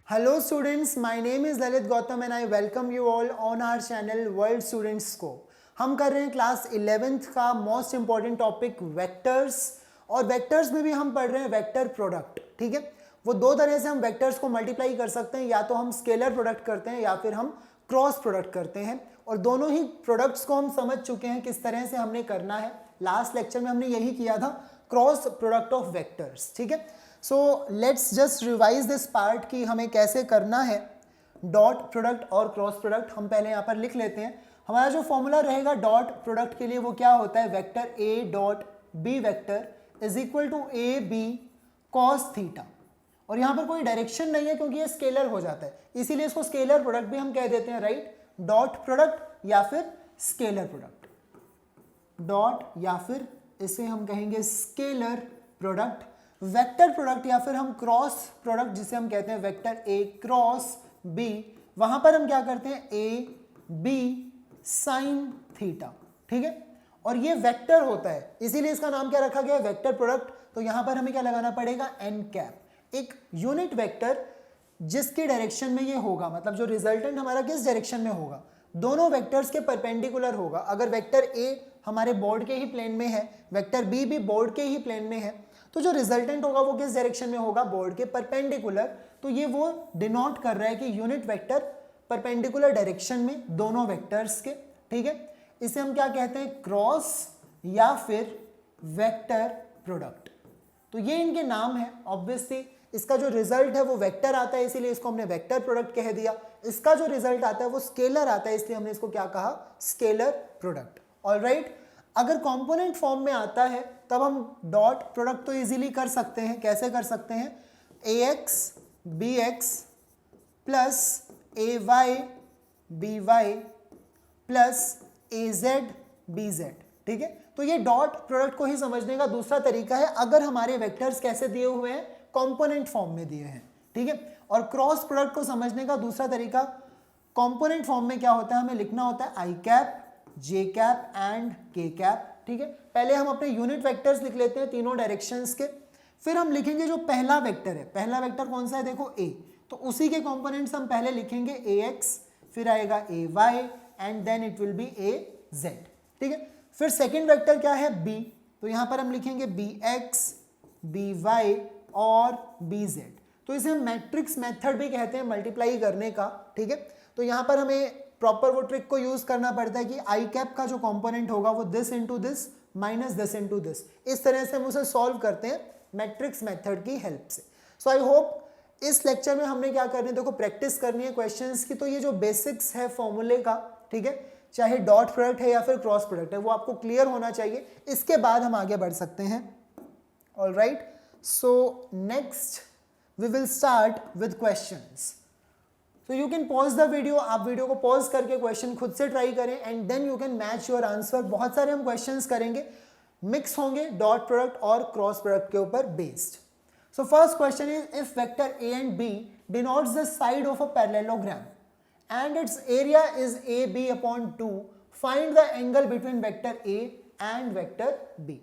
Hello students, my name is Lalit Gautam and I welcome you all on our channel World Students Scope. हम कर रहे हैं class 11th का most important topic vectors, और vectors में भी हम पढ़ रहे हैं वेक्टर प्रोडक्ट. ठीक है, वो दो तरह से हम वेक्टर्स को मल्टीप्लाई कर सकते हैं, या तो हम स्केलर प्रोडक्ट करते हैं या फिर हम क्रॉस प्रोडक्ट करते हैं. और दोनों ही प्रोडक्ट्स को हम समझ चुके हैं किस तरह से हमने करना है. लास्ट लेक्चर में हमने यही किया था, क्रॉस प्रोडक्ट ऑफ वेक्टर्स. ठीक है, so let's just revise this part कि हमें कैसे करना है डॉट प्रोडक्ट और क्रॉस प्रोडक्ट. हम पहले यहाँ पर लिख लेते हैं. हमारा जो फॉर्मूला रहेगा डॉट प्रोडक्ट के लिए वो क्या होता है, vector A dot B vector is equal to A B cos theta. और यहाँ पर कोई डायरेक्शन नहीं है क्योंकि ये स्केलर हो जाता है, इसीलिए इसको स्केलर प्रोडक्ट भी हम कह देते हैं. राइट, डॉट प्रोडक्ट या फिर स्केलर प्रोडक्ट. डॉट या फिर इसे हम कहेंगे स्केलर प्रोडक्ट. वेक्टर प्रोडक्ट या फिर हम क्रॉस प्रोडक्ट जिसे हम कहते हैं वेक्टर ए क्रॉस बी, वहां पर हम क्या करते हैं ए बी साइन थीटा. ठीक है, और ये वेक्टर होता है इसीलिए इसका नाम क्या रखा गया है, वेक्टर प्रोडक्ट. तो यहां पर हमें क्या लगाना पड़ेगा, एन कैप, एक यूनिट वेक्टर जिसके डायरेक्शन में ये होगा, मतलब जो रिजल्टेंट हमारा किस डायरेक्शन में होगा, दोनों वेक्टर्स के परपेंडिकुलर होगा. अगर वेक्टर ए हमारे बोर्ड के ही प्लेन में है, वेक्टर बी भी बोर्ड के ही प्लेन में है, तो जो रिजल्टेंट होगा वो किस डायरेक्शन में होगा, बोर्ड के परपेंडिकुलर. तो ये वो डिनोट कर रहा है कि यूनिट वेक्टर परपेंडिकुलर डायरेक्शन में दोनों वेक्टर्स के. ठीक है, इसे हम क्या कहते हैं, क्रॉस या फिर वेक्टर प्रोडक्ट. तो ये इनके नाम है. ऑब्वियसली इसका जो रिजल्ट है वो वेक्टर आता है, इसीलिए इसको हमने वेक्टर प्रोडक्ट कह दिया. इसका जो रिजल्ट आता है वो स्केलर आता है, इसलिए हमने इसको क्या कहा, स्केलर प्रोडक्ट. ऑलराइट, अगर कंपोनेंट फॉर्म में आता है तब हम डॉट प्रोडक्ट तो इजीली कर सकते हैं. कैसे कर सकते हैं, ए एक्स बी एक्स प्लस ए वाई बी वाई प्लस ए जेड बी जेड. ठीक है, तो ये डॉट प्रोडक्ट को ही समझने का दूसरा तरीका है अगर हमारे वेक्टर्स कैसे दिए हुए हैं, कंपोनेंट फॉर्म में दिए हैं. ठीक है, और क्रॉस प्रोडक्ट को समझने का दूसरा तरीका, कंपोनेंट फॉर्म में क्या होता है, हमें लिखना होता है आई कैप जे कैप एंड के कैप. ठीक है, पहले हम अपने यूनिट वेक्टर्स लिख लेते हैं तीनों डायरेक्शंस के, फिर हम लिखेंगे जो पहला वेक्टर है. पहला वेक्टर कौन सा है, देखो ए, तो उसी के कंपोनेंट्स हम पहले लिखेंगे ए एक्स, फिर आएगा A Y and then it will be A Z. ठीक है, फिर सेकेंड वेक्टर क्या है, बी, तो यहां पर हम लिखेंगे बी एक्स बी वाई और बी जेड. तो इसे हम मैट्रिक्स मेथड भी कहते हैं मल्टीप्लाई करने का. ठीक है, तो यहां पर हमें प्रॉपर वो ट्रिक को यूज करना पड़ता है कि आई कैप का जो कंपोनेंट होगा वो this into this minus this into this. इस तरह से हम उसे सॉल्व करते हैं मैट्रिक्स मेथड की हेल्प से. सो आई होप इस लेक्चर में हमने क्या करनी है, देखो प्रैक्टिस करनी है क्वेश्चंस की. तो ये जो बेसिक्स है फॉर्मूले का, ठीक है, चाहे डॉट प्रोडक्ट है या फिर क्रॉस प्रोडक्ट है, वो आपको क्लियर होना चाहिए. इसके बाद हम आगे बढ़ सकते हैं. Alright, so next we will start with questions. So you can pause the video, आप वीडियो को पॉज करके क्वेश्चन खुद से ट्राई करें and then you can match your answer. बहुत सारे हम क्वेश्चंस करेंगे, मिक्स होंगे डॉट प्रोडक्ट और क्रॉस प्रोडक्ट के ऊपर based. So first question is, if vector A and B denotes the side of a parallelogram and its area is A B upon 2, find the angle between vector A and vector B.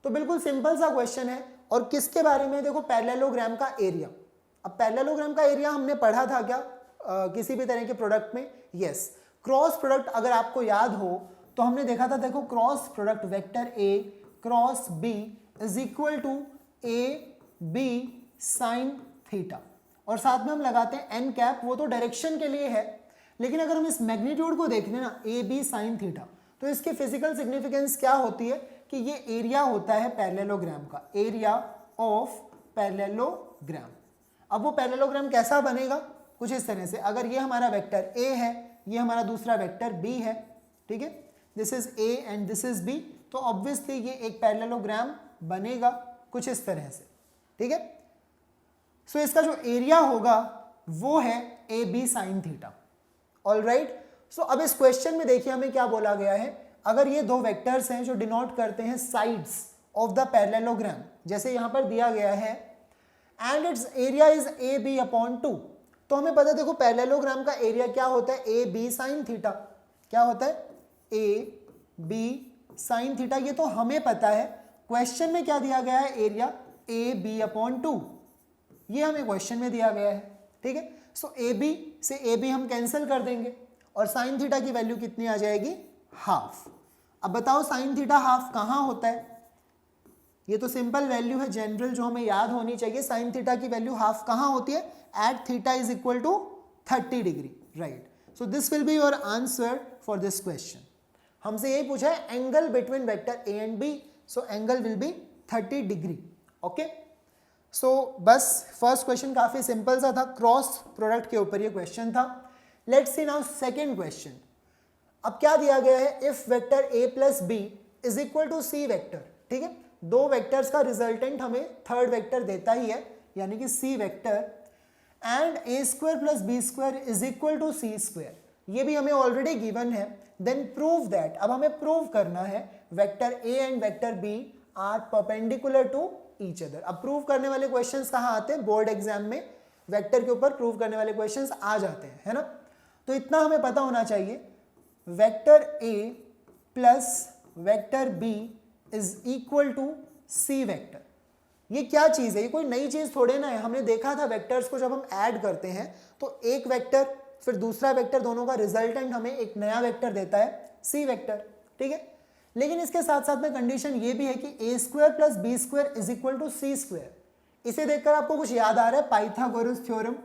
तो बिल्कुल simple सा question है, और किसके बारे में, देखो parallelogram का एरिया. अब पैरेललोग्राम का एरिया हमने पढ़ा था क्या किसी भी तरह के प्रोडक्ट में, यस. क्रॉस प्रोडक्ट अगर आपको याद हो तो हमने देखा था, देखो cross product vector A cross B is equal to A B sine theta, और साथ में हम लगाते हैं एन कैप, वो तो डायरेक्शन के लिए है. लेकिन अगर हम इस मैग्नीट्यूड को देख लें ना, ए बी साइन थीटा, तो इसकी फिजिकल सिग्निफिकेंस क्या होती है कि ये एरिया होता है पैरेललोग्राम का, एरिया ऑफ पैरेललोग्राम. अब वो पैरेललोग्राम कैसा बनेगा, कुछ इस तरह से. अगर ये हमारा वेक्टर ए है, ये हमारा दूसरा वेक्टर बी है, ठीक है, this is A and this is B, तो ऑब्वियसली ये एक पैरेललोग्राम बनेगा कुछ इस तरह से. ठीक है, सो इसका जो एरिया होगा वो है A B sine theta. Alright, so अब इस क्वेश्चन में देखिए हमें क्या बोला गया है. अगर ये दो वेक्टर्स हैं जो डिनोट करते हैं साइड्स ऑफ द पैरेललोग्राम, जैसे यहां पर दिया गया है, and its area is A B upon 2, तो हमें पता है, देखो पैरेललोग्राम का एरिया क्या होता है, ए बी साइन थीटा. क्या होता है, ए बी साइन थीटा, ये तो हमें पता है. क्वेश्चन में क्या दिया गया है, एरिया ए बी अपॉन 2, ये हमें क्वेश्चन में दिया गया है. ठीक है, सो ए बी से ए बी हम कैंसिल कर देंगे और साइन थीटा की वैल्यू कितनी आ जाएगी, हाफ। अब बताओ साइन थीटा हाफ कहाँ होता है, ये तो सिंपल वैल्यू है जनरल जो हमें याद होनी चाहिए। साइन थीटा की वैल्यू हाफ कहाँ होती है, at theta is equal to 30 degree, right. So this will be your answer for this question. हमसे यही पूछा है angle between vector A and B, so angle will be 30 degree, okay. So बस first question काफी simple सा था, cross product के ऊपर ये क्वेश्चन था। Let's see now second question. अब क्या दिया गया है, if vector A plus B is equal to C vector, ठीक है, दो वेक्टर्स का रिजल्टेंट हमें थर्ड वेक्टर देता ही है, यानी कि C vector, and A square plus B square is equal to C square, ये भी हमें ऑलरेडी गिवन है। देन प्रूव दैट, अब हमें प्रूव करना है vector A and vector B are perpendicular to each other. अब प्रूव करने वाले क्वेश्चंस कहाँ आते हैं, बोर्ड एग्जाम में वेक्टर के ऊपर प्रूव करने वाले क्वेश्चंस आ जाते हैं, है ना। तो इतना हमें पता होना चाहिए, vector A plus vector B is equal to C vector. ये क्या चीज है, ये कोई नई चीज थोड़े ना है, हमने देखा था वेक्टर्स को जब हम ऐड करते हैं तो एक वेक्टर फिर दूसरा वेक्टर, दोनों का रिजल्टेंट हमें एक नया वेक्टर देता है, सी वेक्टर, ठीक है। लेकिन इसके साथ साथ में कंडीशन ये भी है कि A square plus B square is equal to C square. इसे देखकर आपको कुछ याद आ रहा है, पाइथागोरस थ्योरम,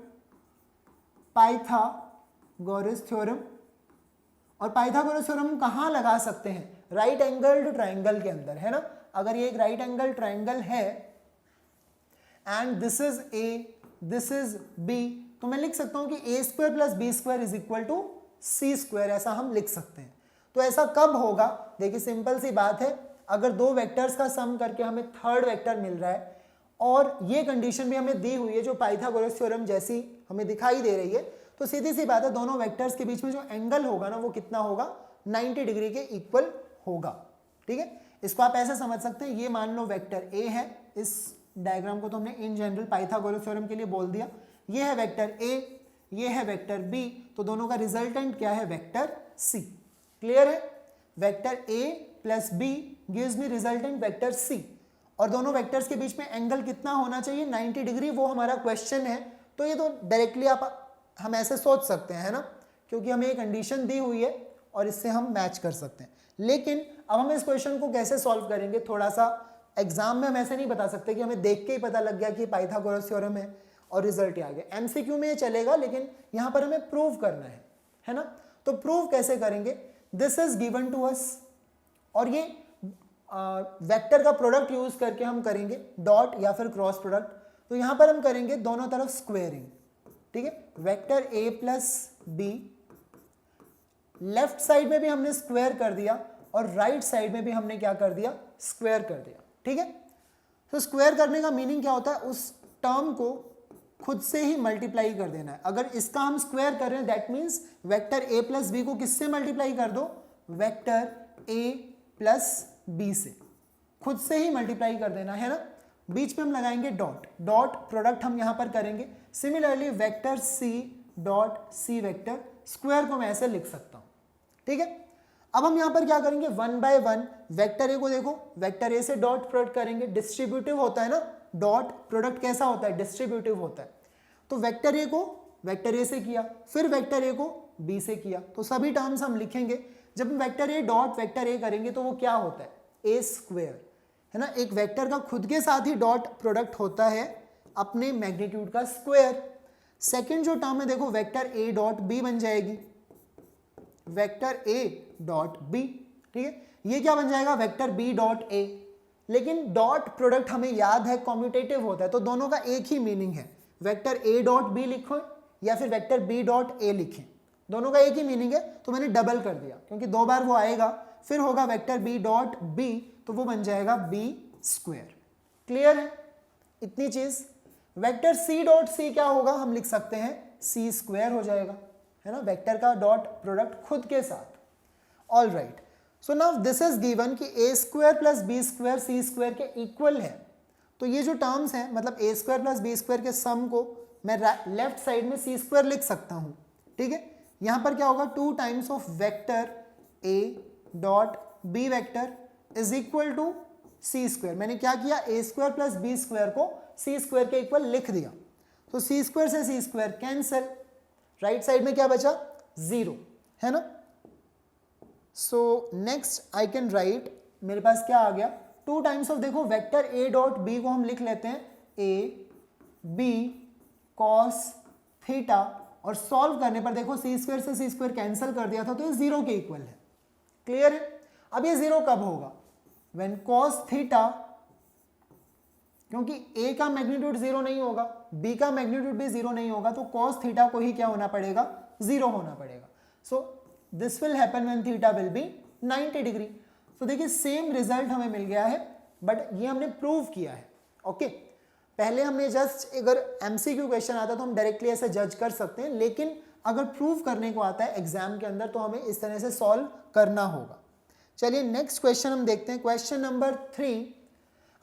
पाइथागोरस थ्योरम। और पाइथागोरस थ्योरम कहाँ लगा सकते हैं, राइट एंगल्ड ट्राइंगल के अंदर, है ना। अगर ये एक राइट एंगल ट्राइंगल है and this is A, this is B, तो मैं लिख सकता हूं कि A square plus B square is equal to C square, ऐसा हम लिख सकते हैं। तो ऐसा कब होगा, देखिए सिंपल सी बात है, अगर दो वेक्टर्स का सम करके हमें थर्ड वेक्टर मिल रहा है और ये कंडीशन भी हमें दी हुई है जो पाइथागोरस थ्योरम जैसी हमें दिखाई दे रही है, तो सीधी सी बात है दोनों वेक्टर्स के बीच में जो एंगल होगा ना वो कितना होगा, 90 डिग्री के इक्वल होगा, ठीक है। इसको आप ऐसे समझ सकते हैं, ये मान लो वेक्टर ए है, इस डायग्राम को तो हमने इन जनरल पाइथागोरस थ्योरम के लिए बोल दिया, ये है वेक्टर ए, ये है वेक्टर बी, तो दोनों का रिजल्टेंट क्या है, वेक्टर सी। क्लियर है, vector A plus B gives me resultant vector C, और दोनों वेक्टर्स के बीच में एंगल कितना होना चाहिए, 90 डिग्री, वो हमारा क्वेश्चन है। तो ये तो डायरेक्टली हम ऐसे सोच सकते हैं, है ना, क्योंकि हमें एक कंडीशन दी हुई है और इससे हम मैच कर सकते हैं। लेकिन अब हम इस क्वेश्चन को कैसे सॉल्व करेंगे, थोड़ा सा एग्जाम में हम ऐसे नहीं बता सकते कि हमें देख के ही पता लग गया कि पाइथागोरस थ्योरम है और रिजल्ट आ गया। एमसीक्यू में ये चलेगा, लेकिन यहाँ पर हमें प्रूव करना है ना। तो प्रूव कैसे करेंगे, this is given to us, और ये वेक्टर का प्रोडक्ट यूज करके हम करेंगे, डॉट या फिर क्रॉस प्रोडक्ट। तो यहाँ पर हम करेंगे दोनों तरफ स्क्वेयरिंग, ठीक है। Vector A plus B, left side में भी हमने स्क्वायर कर दिया और राइट साइड में भी हमने क्या कर दिया, स्क्वायर कर दिया, ठीक है। तो स्क्वायर करने का मीनिंग क्या होता है, उस टर्म को खुद से ही मल्टीप्लाई कर देना है। अगर इसका हम स्क्वायर कर रहे हैं that means vector A plus B को किससे मल्टीप्लाई कर दो, वेक्टर ए प्लस बी से, खुद से ही मल्टीप्लाई कर देना है ना। बीच में हम लगाएंगे डॉट, डॉट प्रोडक्ट हम यहां पर करेंगे। Similarly vector C dot C vector, square को मैं ऐसे लिख सकता हूं, ठीक है। अब हम यहां पर क्या करेंगे, one by one, vector A को देखो, वेक्टर ए से डॉट प्रोडक्ट करेंगे, डिस्ट्रीब्यूटिव होता है ना, डॉट प्रोडक्ट कैसा होता है, डिस्ट्रीब्यूटिव होता है। तो वेक्टर ए को वेक्टर ए से किया, फिर वेक्टर ए को बी से किया, तो सभी टर्म्स हम लिखेंगे। जब हम vector A dot vector A करेंगे तो वो क्या होता है, ए स्क्वायर, है ना। एक वेक्टर का खुद के साथ ही डॉट प्रोडक्ट होता है अपने मैग्नीट्यूड का स्क्वायर। सेकंड जो टर्म है देखो, वेक्टर ए डॉट बी बन जाएगी, वेक्टर ए डॉट बी, ठीक है। ये क्या बन जाएगा, वेक्टर बी डॉट ए। लेकिन डॉट प्रोडक्ट हमें याद है कॉम्यूटेटिव होता है, तो दोनों का एक ही मीनिंग है, वेक्टर ए डॉट बी लिखो या फिर वेक्टर बी डॉट ए लिखें, दोनों का एक ही मीनिंग है। तो मैंने डबल कर दिया क्योंकि दो बार वो आएगा, फिर होगा वेक्टर बी डॉट बी, तो वो बन जाएगा बी स्क्वायर। क्लियर है इतनी चीज। वेक्टर सी डॉट सी क्या होगा, हम लिख सकते हैं सी स्क्वायर हो जाएगा, है ना, वेक्टर का डॉट प्रोडक्ट खुद के साथ। All right, so now this is given कि A square plus B square C square के इक्वल है। तो ये जो टर्म्स हैं, मतलब ए स्क्वायर प्लस बी स्क्वायर के सम को मैं लेफ्ट साइड में सी स्क्वायर लिख सकता हूँ, ठीक है। यहाँ पर क्या होगा, 2 times of vector A dot B vector is equal to C square. मैंने क्या किया, A square plus B square को सी स्क्वायर के इक्वल लिख दिया। तो सी स्क्वायर से सी स्क्वायर कैंसिल, राइट साइड में क्या बचा, 0, है ना। So next I can right, मेरे पास क्या आ गया, 2 टाइम्स ऑफ, देखो वेक्टर a डॉट b को हम लिख लेते हैं a b cos थीटा, और सॉल्व करने पर देखो c स्क्वायर से c स्क्वायर कैंसिल कर दिया था तो ये 0 के इक्वल है। क्लियर है। अब ये 0 कब होगा, व्हेन cos थीटा, क्योंकि a का मैग्नीट्यूड 0 नहीं होगा, b का मैग्नीट्यूड भी 0 नहीं होगा, तो cos थीटा को ही क्या होना पड़ेगा, 0 होना पड़ेगा। सो this will happen when theta will be 90 degree. तो देखिए सेम रिजल्ट हमें मिल गया है, बट ये हमने प्रूव किया है। ओके, पहले हमने जस्ट, अगर एमसीक्यू क्वेश्चन आता तो हम डायरेक्टली ऐसे जज कर सकते हैं, लेकिन अगर प्रूव करने को आता है एग्जाम के अंदर तो हमें इस तरह से सॉल्व करना होगा। चलिए नेक्स्ट क्वेश्चन हम देखते हैं, क्वेश्चन नंबर 3।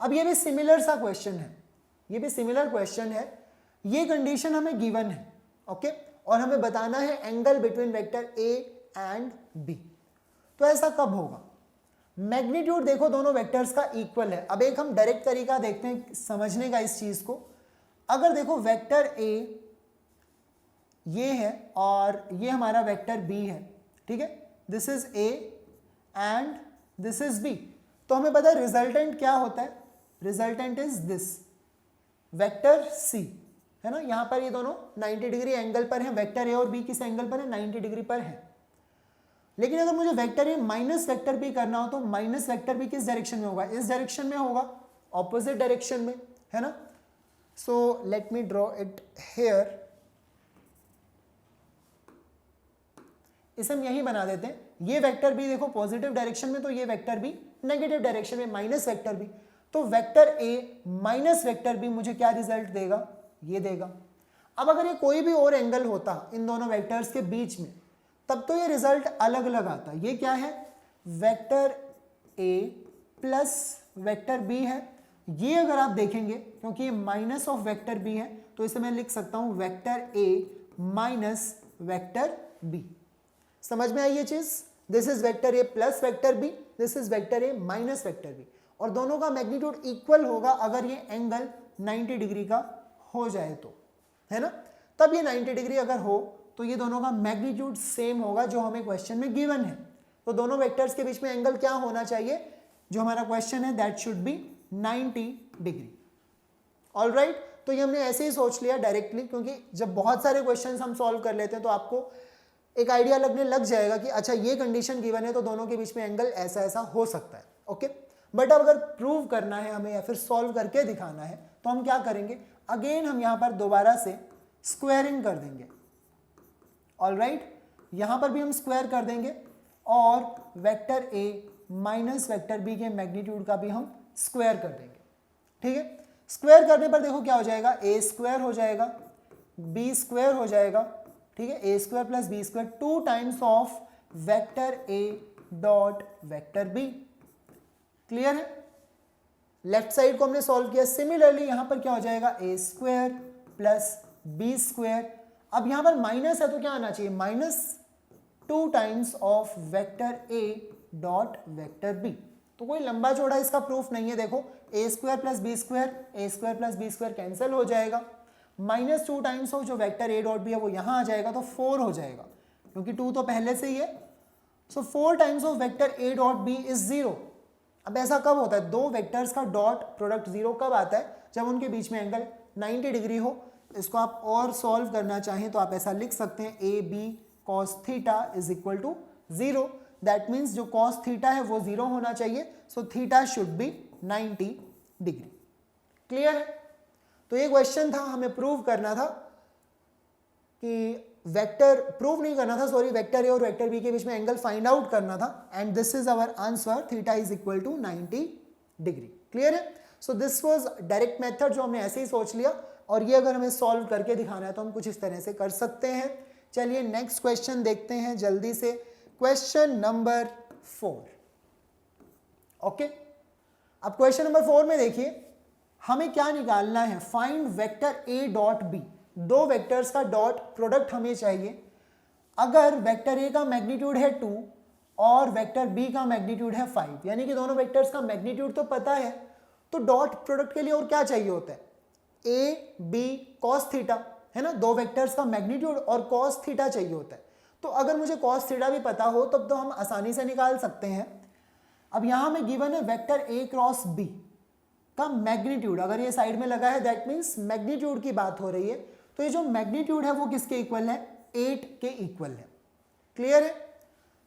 अब ये भी सिमिलर सा क्वेश्चन है, ये भी सिमिलर क्वेश्चन है। ये कंडीशन हमें गिवन है, ओके, और हमें बताना है angle between vector A and B. तो ऐसा कब होगा, मैग्नीट्यूड देखो दोनों वेक्टर्स का इक्वल है। अब एक हम डायरेक्ट तरीका देखते हैं समझने का इस चीज को। अगर देखो वेक्टर ए ये है और ये हमारा वेक्टर बी है, ठीक है, this is A and this is B, तो हमें पता है रिजल्टेंट क्या होता है, resultant is this vector C, है ना। यहां पर ये दोनों 90 डिग्री एंगल पर हैं, वेक्टर ए और बी किस एंगल पर है, 90 डिग्री पर है। लेकिन अगर मुझे vector A minus vector B करना हो तो माइनस वेक्टर बी किस डायरेक्शन में होगा, इस डायरेक्शन में होगा, ऑपोजिट डायरेक्शन में, है ना। So let me draw it here, इसे हम यही बना देते हैं। ये वेक्टर बी देखो पॉजिटिव डायरेक्शन में, तो ये वेक्टर बी नेगेटिव डायरेक्शन में, माइनस वेक्टर बी। तो vector A minus vector B मुझे क्या रिजल्ट देगा, ये देगा। अब अगर ये कोई भी और एंगल होता इन दोनों वेक्टर्स के बीच में, तब तो ये रिजल्ट अलग अलग आता। ये क्या है, vector A plus vector B है। ये अगर आप देखेंगे, क्योंकि ये माइनस ऑफ वेक्टर बी है, तो इसे मैं लिख सकता हूं vector A minus vector B. समझ में आई ये चीज, this is vector A plus vector B, this is vector A minus vector B, और दोनों का मैग्नीट्यूड इक्वल होगा अगर ये एंगल 90 डिग्री का हो जाए तो, है ना। तब ये 90 डिग्री अगर हो तो ये दोनों का मैग्नीट्यूड सेम होगा जो हमें क्वेश्चन में गिवन है। तो दोनों वेक्टर्स के बीच में एंगल क्या होना चाहिए, जो हमारा क्वेश्चन है, that should be 90 degree. Alright, तो ये हमने ऐसे ही सोच लिया डायरेक्टली, क्योंकि जब बहुत सारे क्वेश्चंस हम सॉल्व कर लेते हैं तो आपको एक आइडिया लगने लग जाएगा कि अच्छा ये कंडीशन गिवन है तो दोनों के बीच में एंगल ऐसा ऐसा हो सकता है। ओके, बट अब अगर प्रूव करना है हमें या फिर सॉल्व करके दिखाना है तो हम क्या करेंगे, अगेन हम यहाँ पर दोबारा से स्क्वायरिंग कर देंगे। ऑलराइट, यहाँ पर भी हम स्क्वायर कर देंगे और vector A minus vector B के मैग्नीट्यूड का भी हम स्क्वायर कर देंगे। ठीक है, स्क्वायर करने पर देखो क्या हो जाएगा, ए स्क्वायर हो जाएगा, बी स्क्वायर हो जाएगा। ठीक है, A square plus B square, 2 times of vector A dot vector B. Clear है, लेफ्ट साइड को हमने सॉल्व किया। सिमिलरली यहां पर क्या हो जाएगा, A square plus B square. अब यहां पर माइनस है तो क्या आना चाहिए, minus 2 times of vector A dot vector B. तो कोई लंबा चौड़ा इसका प्रूफ नहीं है। देखो A square plus B square, A square plus B square cancel हो जाएगा, माइनस 2 टाइम्स ऑफ जो वेक्टर ए डॉट बी है वो यहाँ आ जाएगा तो 4 हो जाएगा, क्योंकि 2 तो पहले से ही है। So 4 times of vector A dot B is 0। अब ऐसा कब होता है, दो वेक्टर्स का डॉट प्रोडक्ट 0 कब आता है, जब उनके बीच में एंगल 90 डिग्री हो। इसको आप और सॉल्व करना चाहें तो आप ऐसा लिख सकते हैं, A B cos theta is equal to 0। That means जो कॉस थीटा है वो 0 होना चाहिए, so theta should be 90 degree. Clear है, तो ये क्वेश्चन था, हमें प्रूव करना था कि वेक्टर, प्रूव नहीं करना था सॉरी, वेक्टर ए और वेक्टर बी के बीच में एंगल फाइंड आउट करना था, and this is our answer, theta is equal to 90 degree. Clear है, so this was direct method जो हमने ऐसे ही सोच लिया, और ये अगर हमें सॉल्व करके दिखाना है तो हम कुछ इस तरह से कर सकते हैं। चलिए नेक्स्ट क्वेश्चन देखते हैं जल्दी से, क्वेश्चन नंबर 4। ओके, अब क्वेश्चन नंबर 4 में देखिए हमें क्या निकालना है, find vector A dot B. दो वेक्टर्स का डॉट प्रोडक्ट हमें चाहिए। अगर वेक्टर ए का मैग्नीट्यूड है 2 और वेक्टर बी का मैग्नीट्यूड है 5, यानी कि दोनों वेक्टर्स का मैग्नीट्यूड तो पता है, तो डॉट प्रोडक्ट के लिए और क्या चाहिए होता है, ए बी कॉस थीटा। है ना, दो वेक्टर्स का मैग्नीट्यूड और कॉस थीटा चाहिए होता है। तो अगर मुझे कॉस थीटा भी पता हो तब तो हम आसानी से निकाल सकते हैं। अब यहां में गिवन है वेक्टर ए क्रॉस बी का मैग्नीट्यूड, अगर ये साइड में लगा है दैट मीन्स मैग्नीट्यूड की बात हो रही है। तो ये जो मैग्नीट्यूड है वो किसके इक्वल है, 8 के इक्वल है। क्लियर है?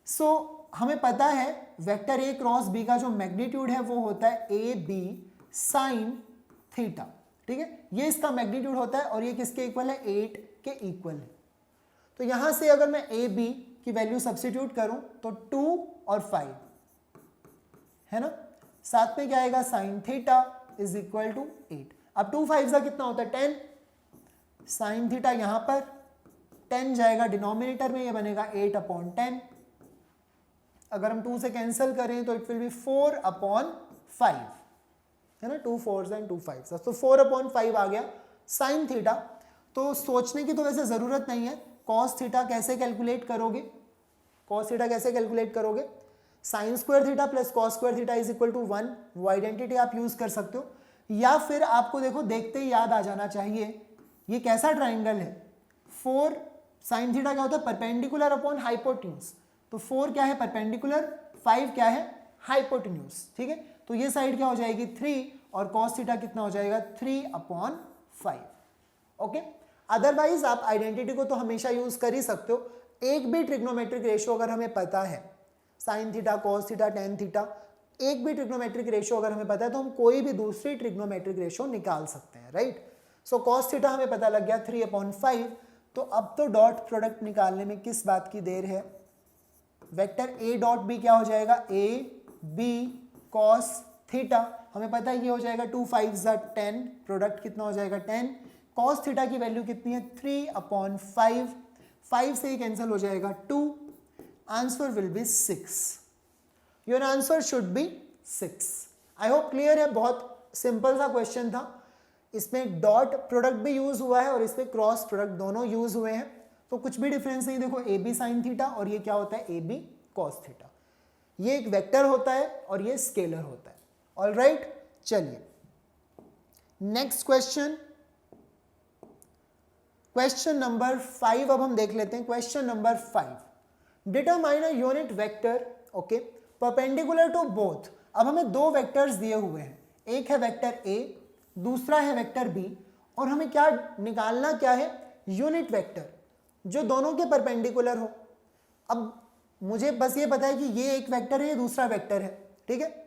सो हमें पता है वेक्टर ए क्रॉस बी का जो मैग्नीट्यूड है वो होता है ए बी साइन थीटा। ठीक है, ये इसका मैग्नीट्यूड होता है और ये किसके इक्वल है, 8 के इक्वल है। तो यहां से अगर मैं ए बी की वैल्यू सब्स्टिट्यूट करूं तो 2 और 5 है ना, साथ में क्या आएगा, sine theta is equal to 8। अब 2 5 का कितना होता है, 10। साइन थीटा यहां पर 10 जाएगा डिनोमिनेटर में, ये बनेगा 8/10। अगर हम 2 से कैंसिल करें तो इट विल बी 4/5 है ना, 2 4s एंड 2 5s, तो 4/5 आ गया साइन थीटा। तो सोचने की तो वैसे जरूरत नहीं है, कॉस थीटा कैसे कैलकुलेट करोगे, कॉस थीटा कैसे कैलकुलेट करोगे, sine square theta plus cos square theta is equal to 1, वो आइडेंटिटी आप यूज कर सकते हो। या फिर आपको देखो देखते ही याद आ जाना चाहिए ये कैसा ट्राइंगल है, 4 साइन थीटा क्या होता है, परपेंडिकुलर अपॉन हाइपोटेन्यूज। तो 4 क्या है, परपेंडिकुलर, 5 क्या है, हाइपोटेन्यूज। ठीक है, तो ये साइड क्या हो जाएगी 3 और कॉस थीटा कितना हो जाएगा 3/5। ओके, अदरवाइज आप आइडेंटिटी को तो हमेशा यूज कर ही सकते हो। एक भी ट्रिग्नोमेट्रिक रेशियो अगर हमें पता है, sine theta cos theta tan theta, एक भी ट्रिग्नोमेट्रिक रेशियो अगर हमें पता है तो हम कोई भी दूसरी ट्रिग्नोमेट्रिक रेशियो निकाल सकते हैं, राइट। सो कॉस थीटा हमें पता लग गया 3/5। तो अब तो डॉट प्रोडक्ट निकालने में किस बात की देर है, वेक्टर ए डॉट बी क्या हो जाएगा, ए बी कॉस थीटा, हमें पता है ये हो जाएगा 2 5s 10, प्रोडक्ट कितना हो जाएगा 10, कॉस थीटा की वैल्यू कितनी है 3/5, 5 से ही कैंसिल हो जाएगा 2, answer will be 6। Your answer should be 6। I hope clear है, बहुत सिंपल सा क्वेश्चन था। इसमें डॉट प्रोडक्ट भी यूज हुआ है और इसमें क्रॉस प्रोडक्ट दोनों यूज हुए हैं, तो कुछ भी डिफरेंस नहीं। देखो ए बी साइन थीटा और ये क्या होता है, ए बी कॉस थीटा। ये एक वेक्टर होता है और ये स्केलर होता है। ऑलराइट, चलिए नेक्स्ट क्वेश्चन, क्वेश्चन नंबर 5 अब हम देख लेते हैं। Question number 5, determine a unit vector, okay, perpendicular to both. अब हमें दो वेक्टर्स दिए हुए हैं, एक है वेक्टर ए, दूसरा है वेक्टर बी, और हमें क्या निकालना, क्या है, यूनिट वेक्टर जो दोनों के परपेंडिकुलर हो। अब मुझे बस ये पता है कि ये एक वेक्टर है, ये दूसरा वेक्टर है, ठीक है,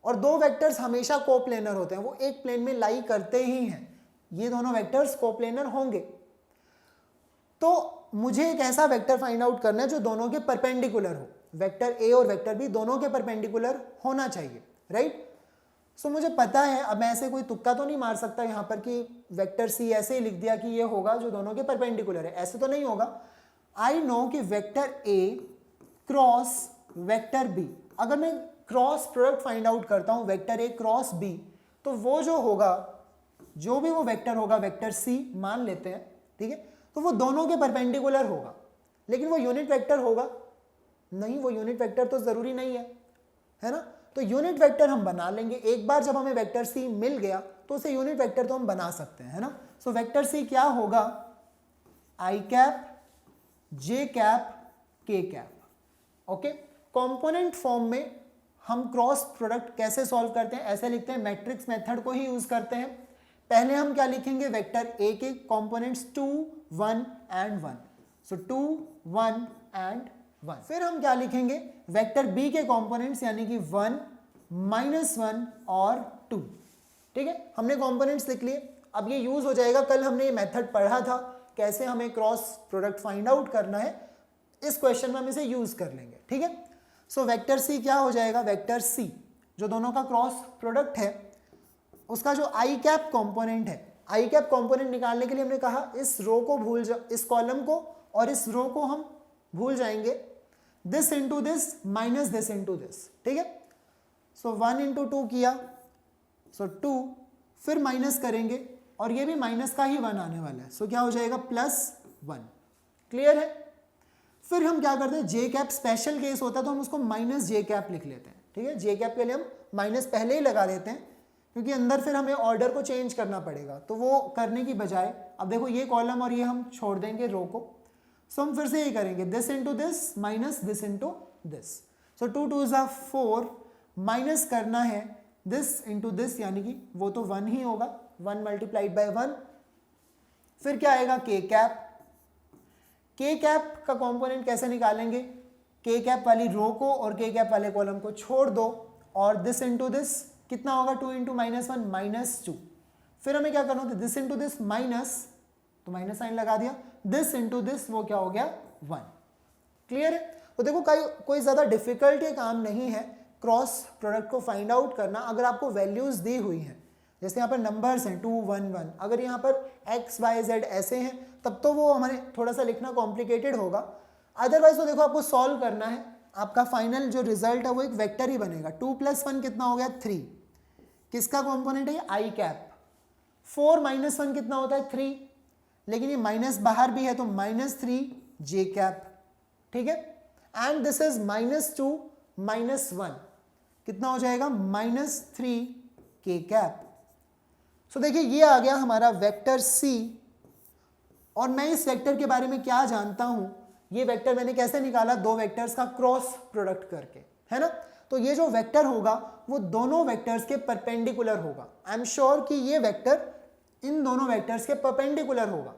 और दो वेक्टर्स हमेशा कोप्लेनर होते हैं, वो एक प्लेन में लाई करते ही हैं, ये दोनों वेक्टर्स कोप्लेनर होंगे। तो मुझे एक ऐसा वेक्टर फाइंड आउट करना है जो दोनों के परपेंडिकुलर हो, वेक्टर ए और वेक्टर बी दोनों के परपेंडिकुलर होना चाहिए, राइट। सो मुझे पता है, अब मैं ऐसे कोई तुक्का तो नहीं मार सकता यहाँ पर कि वेक्टर सी ऐसे ही लिख दिया कि ये होगा जो दोनों के परपेंडिकुलर है, ऐसे तो नहीं होगा। आई नो कि vector A cross vector B, अगर मैं क्रॉस प्रोडक्ट फाइंड आउट करता हूँ वेक्टर ए क्रॉस बी, तो वो जो होगा, जो भी वो वेक्टर होगा, वेक्टर सी मान लेते हैं, ठीक है, तो वो दोनों के परपेंडिकुलर होगा। लेकिन वो यूनिट वेक्टर होगा नहीं, वो यूनिट वेक्टर तो जरूरी नहीं है ना। तो यूनिट वेक्टर हम बना लेंगे, एक बार जब हमें वेक्टर सी मिल गया तो उसे यूनिट वेक्टर तो हम बना सकते हैं, है ना। सो वेक्टर सी क्या होगा, आई कैप जे कैप के कैप, ओके। कंपोनेंट फॉर्म में हम क्रॉस प्रोडक्ट कैसे सॉल्व करते हैं, ऐसे लिखते हैं, मैट्रिक्स मेथड को ही यूज करते हैं। पहले हम क्या लिखेंगे, वेक्टर ए के कंपोनेंट्स 2 1 एंड 1, सो 2 1 एंड 1। फिर हम क्या लिखेंगे, वेक्टर बी के कंपोनेंट्स यानी कि 1 -1 और 2, ठीक है, हमने कंपोनेंट्स लिख लिए। अब ये यूज हो जाएगा, कल हमने ये मेथड पढ़ा था कैसे हमें क्रॉस प्रोडक्ट फाइंड आउट करना है, इस क्वेश्चन में हम इसे यूज कर लेंगे, ठीक है। सो वेक्टर सी क्या हो जाएगा, वेक्टर सी जो दोनों का क्रॉस प्रोडक्ट है, उसका जो आई कैप कंपोनेंट है, आई कैप कंपोनेंट निकालने के लिए हमने कहा इस रो को भूल जा, इस कॉलम को और इस रो को हम भूल जाएंगे, this into this minus this into this, ठीक है। सो 1 इंटू 2 किया, सो 2, फिर माइनस करेंगे और ये भी माइनस का ही 1 आने वाला है, सो क्या हो जाएगा +1, क्लियर है। फिर हम क्या करते हैं, जे कैप स्पेशल केस होता है तो हम उसको -j कैप लिख लेते हैं, ठीक है, जे कैप के लिए हम माइनस पहले ही लगा देते हैं क्योंकि अंदर फिर हमें ऑर्डर को चेंज करना पड़ेगा, तो वो करने की बजाय अब देखो ये कॉलम और ये हम छोड़ देंगे रो को, सो हम फिर से यही करेंगे this into this minus this into this. So 2 2 ज़ा 4 माइनस करना है दिस इंटू दिस, यानी कि वो तो 1 ही होगा, 1 मल्टीप्लाइड बाय 1। फिर क्या आएगा के कैप। के कैप का कॉम्पोनेंट कैसे निकालेंगे, के कैप वाली रो को और के कैप वाले कॉलम को छोड़ दो और दिस इंटू दिस कितना होगा 2 इंटू माइनस 1 माइनस 2। फिर हमें क्या करना होता है दिस इंटू दिस माइनस, तो माइनस साइन लगा दिया, दिस इंटू दिस वो क्या हो गया 1। क्लियर है। तो देखो कोई ज़्यादा डिफिकल्ट ये काम नहीं है क्रॉस प्रोडक्ट को फाइंड आउट करना, अगर आपको वैल्यूज दी हुई हैं, जैसे यहाँ पर नंबर्स हैं 2 1 1, अगर यहाँ पर x y z ऐसे हैं तब तो वो हमारे थोड़ा सा लिखना कॉम्प्लिकेटेड होगा। अदरवाइज तो देखो आपको सॉल्व करना है, आपका फाइनल जो रिजल्ट है वो एक वेक्टर ही बनेगा। 2 + 1 कितना हो गया 3, किसका कॉम्पोनेंट है ये आई कैप। 4 - 1 कितना होता है 3, लेकिन ये माइनस बाहर भी है तो -3 जे कैप, ठीक है। एंड दिस इज -2 - 1 कितना हो जाएगा -3 के कैप। सो देखिए ये आ गया हमारा वेक्टर सी, और मैं इस वेक्टर के बारे में क्या जानता हूं, ये वेक्टर मैंने कैसे निकाला, दो वेक्टर्स का क्रॉस प्रोडक्ट करके, है ना। तो ये जो वेक्टर होगा वो दोनों वेक्टर्स के परपेंडिकुलर होगा। आई एम श्योर कि ये वेक्टर इन दोनों वेक्टर्स के परपेंडिकुलर होगा,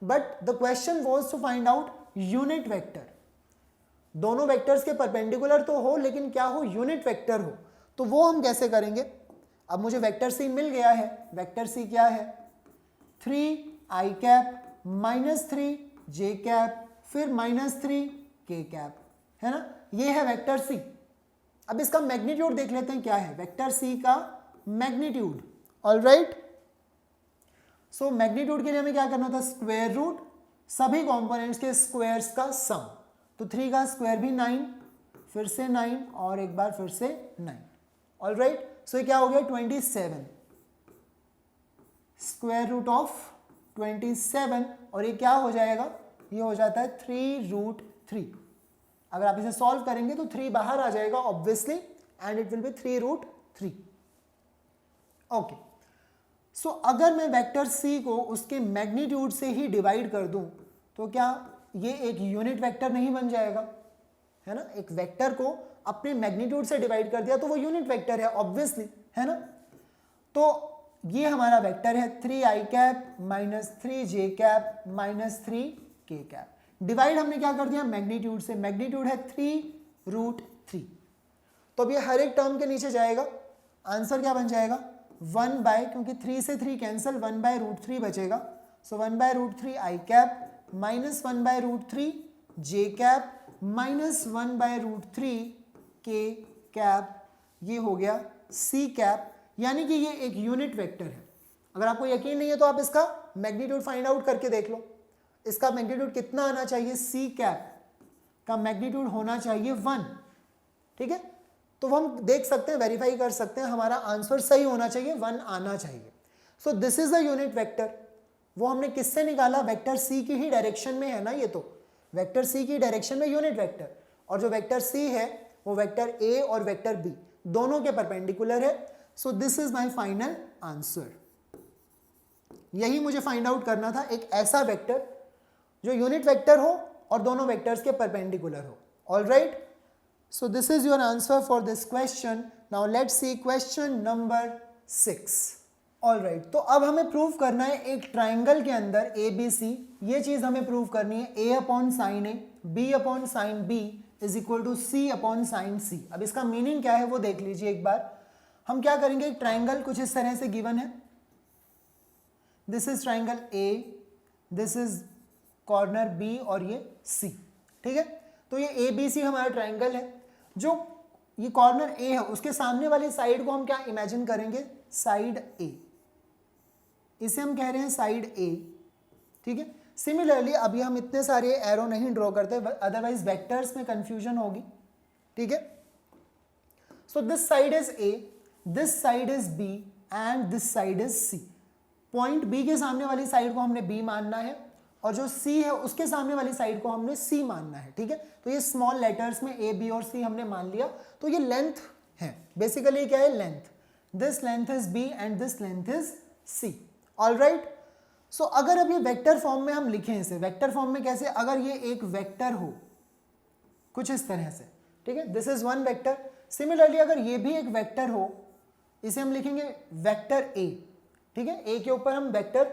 but the question was to find out unit vector. दोनों वेक्टर्स के परपेंडिकुलर तो हो, लेकिन क्या हो, यूनिट वेक्टर हो। तो वो हम कैसे करेंगे। अब मुझे वेक्टर सी मिल गया है, वेक्टर सी क्या है 3 आई कैप -3 जे कैप फिर -3 के कैप, है ना। ये है वेक्टर सी। अब इसका मैग्नीट्यूड देख लेते हैं क्या है वेक्टर सी का मैग्नीट्यूड। ऑलराइट, सो मैग्नीट्यूड के लिए हमें क्या करना था, स्क्वायर रूट सभी कंपोनेंट्स के स्क्वायर्स का सम। तो 3 का स्क्वायर भी 9, फिर से 9 और एक बार फिर से 9। ऑलराइट, सो ये क्या हो गया 27 स्क्वायर रूट ऑफ 27, और ये क्या हो जाएगा, ये हो जाता है 3√3। अगर आप इसे सॉल्व करेंगे तो 3 बाहर आ जाएगा obviously, and it will be 3√3। Okay, so अगर मैं वेक्टर सी को उसके मैग्नीट्यूड से ही डिवाइड कर दूं तो क्या ये एक यूनिट वेक्टर नहीं बन जाएगा, है ना। एक वेक्टर को अपने मैग्नीट्यूड से डिवाइड कर दिया तो वो यूनिट वेक्टर है ऑब्वियसली, है ना। तो ये हमारा वेक्टर है 3 आई कैप -3 जे कैप -3 के कैप। डिवाइड हमने क्या कर दिया मैग्नीट्यूड से, मैग्नीट्यूड है 3√3। तो अब ये हर एक टर्म के नीचे जाएगा, आंसर क्या बन जाएगा 1 बाय, क्योंकि 3 से 3 कैंसिल, 1/√3 बचेगा। सो 1/√3 आई कैप -1/√3 जे कैप -1/√3 के कैप, ये हो गया सी कैप, यानी कि ये एक यूनिट वेक्टर है। अगर आपको यकीन नहीं है तो आप इसका मैग्नीट्यूड फाइंड आउट करके देख लो। इसका मैग्नीट्यूड कितना आना चाहिए, सी कैप का मैग्नीट्यूड होना चाहिए 1, ठीक है। तो वो हम देख सकते हैं, वेरीफाई कर सकते हैं, हमारा आंसर सही होना चाहिए, 1 आना चाहिए। सो this is a unit vector. वो हमने किससे निकाला, वेक्टर सी की ही डायरेक्शन में है ना, ये तो वेक्टर सी की डायरेक्शन में यूनिट वेक्टर, और जो वेक्टर सी है वो वेक्टर ए और वेक्टर बी दोनों के परपेंडिकुलर है। So this is my final answer. यही मुझे फाइंड आउट करना था, एक ऐसा वेक्टर जो यूनिट वेक्टर हो और दोनों वेक्टर्स के परपेंडिकुलर हो। Alright, so this is your answer for this question. Now let's see question number 6. Alright, तो अब हमें प्रूव करना है एक ट्राइंगल के अंदर ABC, ये चीज हमें प्रूव करनी है A/sin A, B/sin B is equal to C/sin C। अब इसका मीनिंग क्या है वो देख लीजिए एक बार। हम क्या करेंगे, एक ट्राइंगल कुछ इस तरह से गिवन है, this is triangle A, this is corner B और ये C, ठीक है। तो ये ABC हमारा ट्राइंगल है, जो ये कॉर्नर A है उसके सामने वाली साइड को हम क्या इमेजिन करेंगे, साइड A, इसे हम कह रहे हैं साइड A, ठीक है। सिमिलरली अभी हम इतने सारे एरो नहीं ड्रॉ करते, अदरवाइज वेक्टर्स में कंफ्यूजन होगी, ठीक है। So this side is A, this side is B and this side is C। Point B के सामने वाली साइड को हमने B मानना है और जो C है उसके सामने वाली साइड को हमने C मानना है, ठीक है। तो ये स्मॉल लेटर्स में A, B और C हमने मान लिया। तो ये लेंथ है, बेसिकली क्या है, length. This length is b and this length is c. Alright, so अगर अब ये वेक्टर फॉर्म में हम लिखें इसे, वेक्टर फॉर्म में कैसे, अगर ये एक वेक्टर हो कुछ इस तरह से, ठीक है, this is one vector. Similarly अगर ये भी एक वेक्टर हो, इसे हम लिखेंगे वेक्टर a, ठीक है, a के ऊपर हम वेक्टर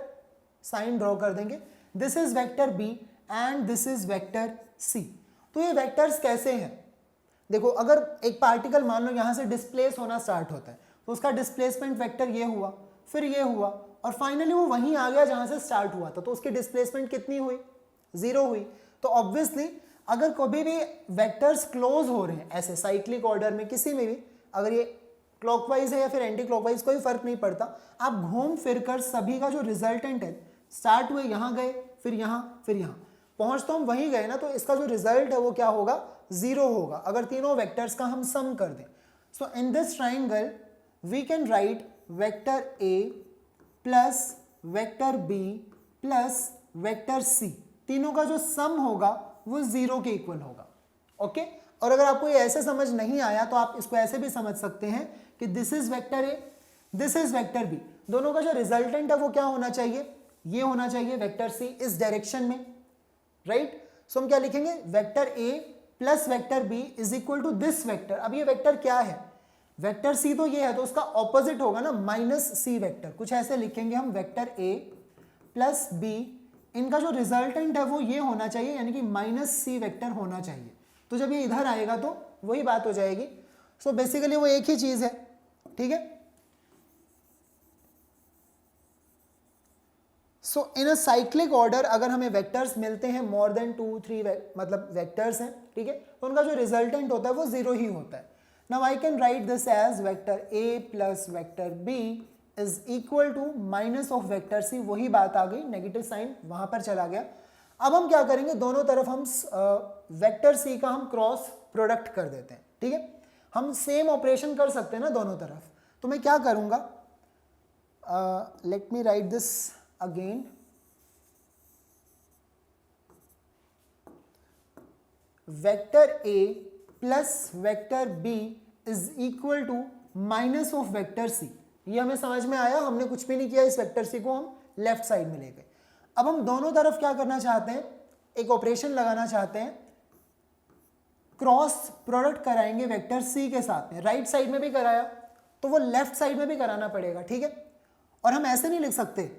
साइन ड्रॉ कर देंगे. This is vector b and this is vector c. तो ये वेक्टर्स कैसे हैं, देखो अगर एक पार्टिकल मान लो यहाँ से डिस्प्लेस होना स्टार्ट होता है तो उसका डिस्प्लेसमेंट वेक्टर ये हुआ, फिर ये हुआ और फाइनली वो वहीं आ गया जहाँ से स्टार्ट हुआ था, तो उसकी डिस्प्लेसमेंट कितनी हुई, 0 हुई. तो ऑब्वियसली अगर कभी भी वेक्टर्स क्लोज हो रहे हैं ऐसे साइक्लिक ऑर्डर में किसी में भी, अगर ये क्लॉकवाइज है या फिर एंटी क्लॉकवाइज कोई फर्क नहीं पड़ता, आप घूम फिर कर सभी का जो रिजल्टेंट है, स्टार्ट हुए यहाँ गए फिर यहाँ पहुंच तो हम वहीं गए ना, तो इसका जो रिजल्ट है वो क्या होगा, 0 होगा अगर तीनों वेक्टर्स का हम सम कर दें. So in this triangle we can write vector a plus vector b plus vector c, तीनों का जो सम होगा वो 0 के इक्वल होगा. ओके, और अगर आपको ये ऐसे समझ नहीं आया तो आप इसको ऐसे भी समझ सकते हैं कि this is vector a, this is vector b, दोनों का जो रिजल्टेंट है वो क्या होना चाहिए, ये होना चाहिए वेक्टर c इस डायरेक्शन में, राइट. सो हम क्या लिखेंगे, vector a plus vector b is equal to this vector. अब ये वेक्टर क्या है, वेक्टर c तो ये है, तो उसका ऑपोजिट होगा ना माइनस c वेक्टर, कुछ ऐसे लिखेंगे हम, वेक्टर a प्लस b, इनका जो रिजल्टेंट है वो ये होना चाहिए, यानी कि माइनस c वेक्टर होना चाहिए. तो जब ये इधर आएगा तो वही बात हो जाएगी. सो बेसिकली वो एक ही चीज है, ठीक है. सो इन अ साइक्लिक ऑर्डर अगर हमें वेक्टर्स मिलते हैं मोर देन 2-3 मतलब वेक्टर्स हैं, ठीक है, तो उनका जो रिजल्टेंट होता है वो 0 ही होता है. Now I can write this as vector a plus vector b is equal to minus of vector c. वही बात आ गई, नेगेटिव साइन वहां पर चला गया. अब हम क्या करेंगे, दोनों तरफ हम वेक्टर c का हम क्रॉस प्रोडक्ट कर देते हैं, ठीक है. हम सेम ऑपरेशन कर सकते हैं ना दोनों तरफ. तो मैं क्या करूंगा, let me write this again. Vector a plus vector b is equal to minus of vector c. ये हमें समझ में आया, हमने कुछ भी नहीं किया, इस वेक्टर c को हम लेफ्ट साइड में ले गए. अब हम दोनों तरफ क्या करना चाहते हैं, एक ऑपरेशन लगाना चाहते हैं, क्रॉस प्रोडक्ट कराएंगे वेक्टर c के साथ में. राइट साइड में भी कराया तो वो लेफ्ट साइड में भी कराना पड़ेगा, ठीक है. और हम ऐसे नहीं लिख सकते,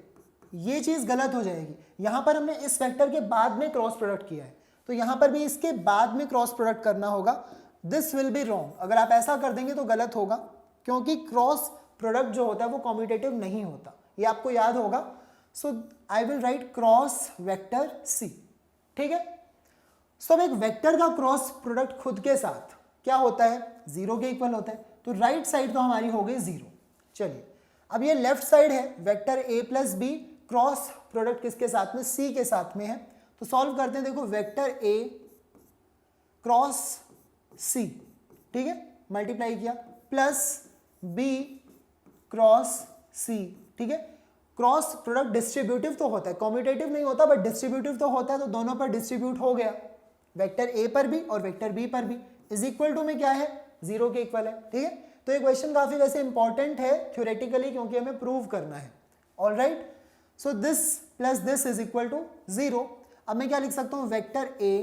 ये चीज गलत हो जाएगी. यहां पर हमने इस वेक्टर के बाद में क्रॉस प्रोडक्ट किया है, तो यहां पर भी इसके बाद में क्रॉस प्रोडक्ट करना होगा. दिस विल बी रॉन्ग, अगर आप ऐसा कर देंगे तो गलत होगा, क्योंकि क्रॉस प्रोडक्ट जो होता है वो कॉम्यूटेटिव नहीं होता, ये आपको याद होगा. So I will write cross vector c, ठीक है. सो अब एक वेक्टर का क्रॉस प्रोडक्ट खुद के साथ क्या होता है, 0 के इक्वल होता है. तो राइट साइड तो हमारी हो गई 0. चलिए अब ये लेफ्ट साइड है, vector a plus b cross product किसके साथ में, c के साथ में है. तो सॉल्व करते हैं, देखो वेक्टर a क्रॉस c, ठीक है, मल्टीप्लाई किया, प्लस b क्रॉस c, ठीक है. क्रॉस प्रोडक्ट डिस्ट्रीब्यूटिव तो होता है, कॉम्यूटेटिव नहीं होता, बट डिस्ट्रीब्यूटिव तो होता है, तो दोनों पर डिस्ट्रीब्यूट हो गया, वेक्टर a पर भी और वेक्टर b पर भी. इज इक्वल टू में क्या है, 0 के इक्वल है, ठीक है. तो ये क्वेश्चन काफी वैसे इंपॉर्टेंट है थ्योरेटिकली, क्योंकि हमें प्रूव करना है. Alright, so this plus this is equal to 0. अब मैं क्या लिख सकता हूँ, vector a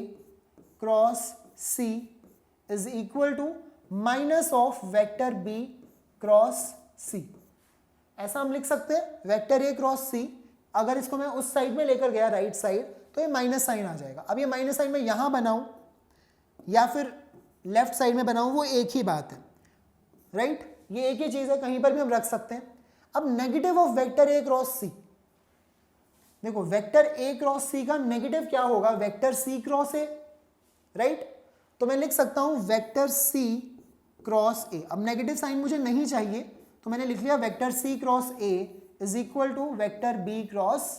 cross c is equal to minus of vector b cross c. ऐसा हम लिख सकते हैं, वेक्टर a क्रॉस c, अगर इसको मैं उस साइड में लेकर गया राइट साइड, तो ये माइनस साइन आ जाएगा. अब ये माइनस साइन में यहां बनाऊं या फिर लेफ्ट साइड में बनाऊं, वो एक ही बात है, राइट. ये एक ही चीज है, कहीं पर भी हम रख सकते हैं. अब negative of vector a cross c, देखो वेक्टर a क्रॉस c का नेगेटिव क्या होगा, vector c cross a, right. तो मैं लिख सकता हूं वेक्टर c क्रॉस a. अब नेगेटिव साइन मुझे नहीं चाहिए, तो मैंने लिख लिया vector c cross a is equal to vector b cross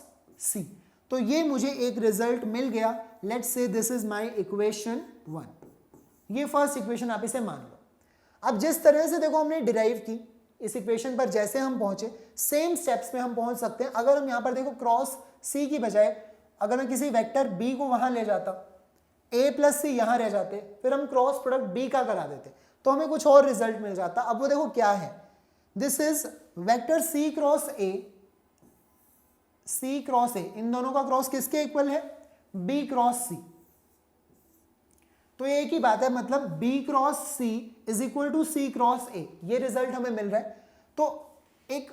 c. तो ये मुझे एक रिजल्ट मिल गया. Let's say this is my equation 1. ये फर्स्ट इक्वेशन आप इसे मान लो. अब जिस तरह से देखो हमने डिराइव की इस इक्वेशन पर, जैसे हम पहुंचे सेम स्टेप्स में हम पहुंच सकते हैं. अगर हम यहाँ पर देखो क्रॉस c की बजाय अगर मैं किसी वेक्टर b को वहां ले जाता, a प्लस c यहाँ रह जाते, फिर हम क्रॉस प्रोडक्ट b का करा देते, तो हमें कुछ और रिजल्ट मिल जाता. अब वो देखो क्या है, this is vector c cross a, c cross a, इन दोनों का क्रॉस किसके इक्वल है, बी क्रॉस सी। तो ये एक ही बात है, मतलब B cross C is equal to C cross A, ये रिजल्ट हमें मिल रहा है। तो एक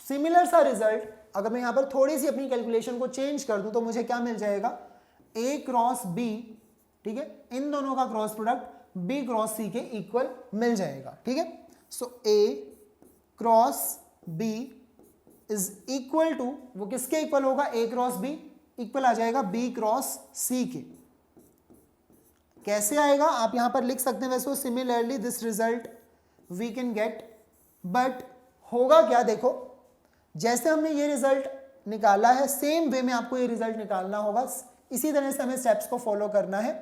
सिमिलर सा रिजल्ट अगर मैं यहां पर थोड़ी सी अपनी कैलकुलेशन को चेंज कर दूं तो मुझे क्या मिल जाएगा, ए क्रॉस बी, ठीक है, इन दोनों का cross product b cross c के इक्वल मिल जाएगा, ठीक है। So a cross B is equal to, वो किसके इक्वल होगा, ए क्रॉस बी, इक्वल आ जाएगा बी क्रॉस सी के। कैसे आएगा आप यहां पर लिख सकते हैं, वैसे similarly this result we can get, but होगा क्या, देखो जैसे हमने ये रिजल्ट निकाला है सेम वे में आपको ये रिजल्ट निकालना होगा, इसी तरह से हमें स्टेप्स को फॉलो करना है।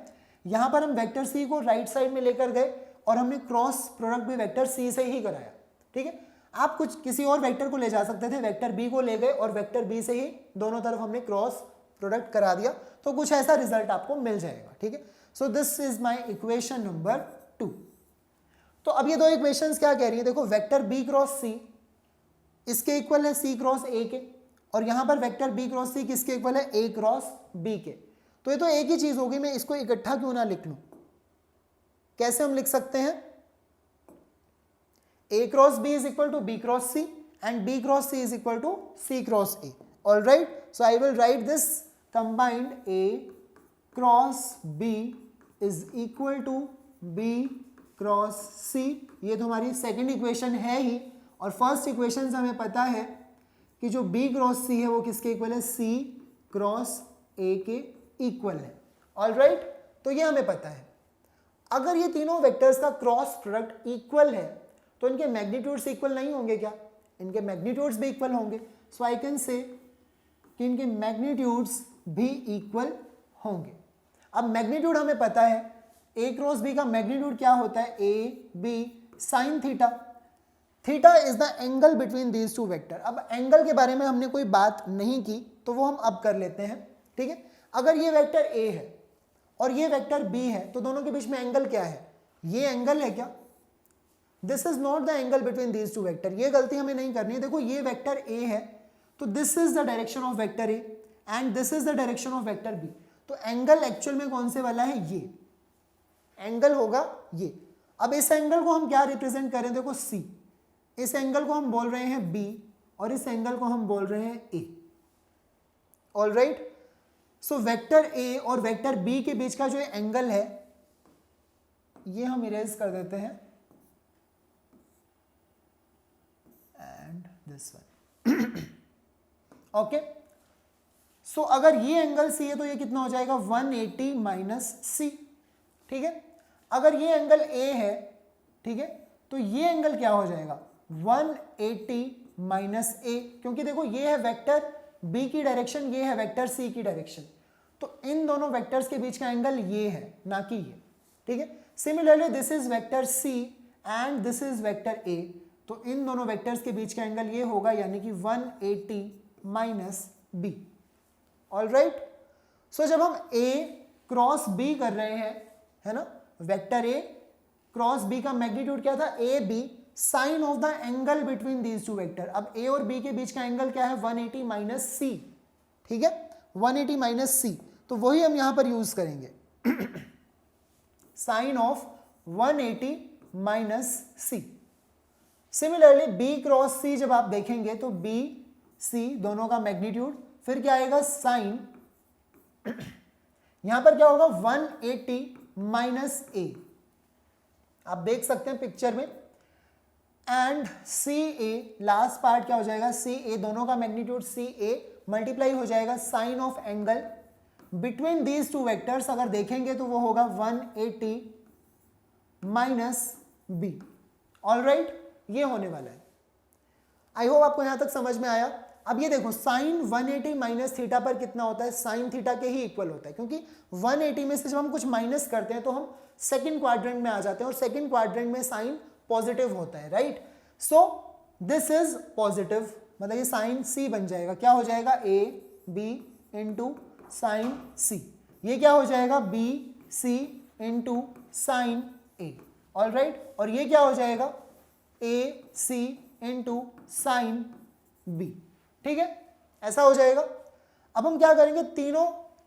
यहां पर हम वेक्टर सी को राइट साइड में लेकर गए और हमने क्रॉस प्रोडक्ट भी वेक्टर सी से ही कराया, ठीक है। आप कुछ किसी और वेक्टर को ले जा सकते थे, वेक्टर बी को ले गए और वेक्टर बी से ही दोनों तरफ हमने क्रॉस प्रोडक्ट करा दिया, तो कुछ ऐसा रिजल्ट आपको मिल जाएगा, ठीक है। So this is my equation number 2। तो अब ये दो इक्वेशंस क्या कह रही है, देखो वेक्टर बी क्रॉस सी इसके इक्वल है सी क्रॉस ए के, और यहां पर वेक्टर बी क्रॉस सी किसके इक्वल है, ए क्रॉस बी के। तो ये तो एक ही चीज होगी, मैं इसको इकट्ठा क्यों ना लिख लूं, कैसे हम लिख सकते हैं, a cross B is equal to b cross c and b cross C is equal to C cross a, all right. So I will write this combined a cross B is equal to b cross c, ये तो हमारी second equation है ही, और first equation से हमें पता है कि जो बी क्रॉस सी है वो किसके इक्वल है, सी क्रॉस ए के इक्वल है, ऑल राइट। तो ये हमें पता है। अगर ये तीनों वेक्टर्स का क्रॉस प्रोडक्ट इक्वल है तो इनके मैग्नीट्यूड्स इक्वल नहीं होंगे क्या, इनके मैग्नीट्यूड्स भी इक्वल होंगे। सो आई कैन से कि इनके मैग्नीट्यूड्स भी इक्वल होंगे। अब मैग्नीट्यूड हमें पता है, ए क्रॉस बी का मैग्नीट्यूड क्या होता है, A B sine theta, theta is the angle between these two vector. अब एंगल के बारे में हमने कोई बात नहीं की तो वो हम अब कर लेते हैं, ठीक है। अगर ये वेक्टर ए है और ये वेक्टर बी है तो दोनों के बीच में एंगल क्या है, ये एंगल है क्या, this is not the angle between these two vector, ये गलती हमें नहीं करनी है। देखो ये वेक्टर ए है तो this is the direction of vector A and this is the direction of vector B, तो एंगल एक्चुअल में कौन से वाला है, ये एंगल होगा ये। अब इस एंगल को हम क्या रिप्रेजेंट करें, देखो सी, इस एंगल को हम बोल रहे हैं बी और इस एंगल को हम बोल रहे हैं a, all right. So vector ए और वेक्टर बी के बीच का जो एंगल है ये हम इरेज कर देते हैं, and this one, okay. So अगर ये एंगल सी है तो ये कितना हो जाएगा, 180 माइनस सी, ठीक है। अगर ये एंगल ए है, ठीक है, तो ये एंगल क्या हो जाएगा, 180 माइनस ए, क्योंकि देखो ये है वेक्टर बी की डायरेक्शन, ये है वेक्टर सी की डायरेक्शन, तो इन दोनों वेक्टर्स के बीच का एंगल ये है ना कि ये, ठीक है। Similarly this is vector C and this is vector A, तो इन दोनों वेक्टर्स के बीच का एंगल ये होगा, यानी कि 180 माइनस बी, ऑल राइट। सो जब हम ए क्रॉस बी कर रहे हैं, है ना, वेक्टर ए क्रॉस बी का मैग्नीट्यूड क्या था, A B sine of the angle between these two vector. अब ए और बी के बीच का एंगल क्या है, 180 माइनस सी, ठीक है, 180 माइनस सी, तो वही हम यहां पर यूज करेंगे, sine of 180 minus c. Similarly b cross c जब आप देखेंगे तो बी सी दोनों का मैग्नीट्यूड, फिर क्या आएगा, साइन, यहां पर क्या होगा, 180 माइनस ए, आप देख सकते हैं पिक्चर में, and C A, last part क्या हो जाएगा, सी ए, दोनों का मैग्नीट्यूड सी ए मल्टीप्लाई हो जाएगा sine of angle between these two vectors, अगर देखेंगे तो वो होगा 180 माइनस बी, ऑल राइट, ये होने वाला है। आई होप आपको यहां तक समझ में आया। अब ये देखो साइन 180 माइनस थीटा पर कितना होता है, साइन थीटा के ही इक्वल होता है, क्योंकि 180 में से जब हम कुछ माइनस करते हैं तो हम सेकंड क्वाड्रेंट में आ जाते हैं, और सेकंड क्वाड्रेंट में साइन पॉजिटिव होता है, right. So this is positive, मतलब ये साइन सी बन जाएगा, क्या हो जाएगा, ए बी इंटू साइन सी, ये क्या हो जाएगा, बी सी इंटू साइन ए, ऑल राइट, और ये क्या हो जाएगा, ए सी इंटू साइन बी। ठीक है, ऐसा हो जाएगा। अब हम क्या करेंगे, तीनों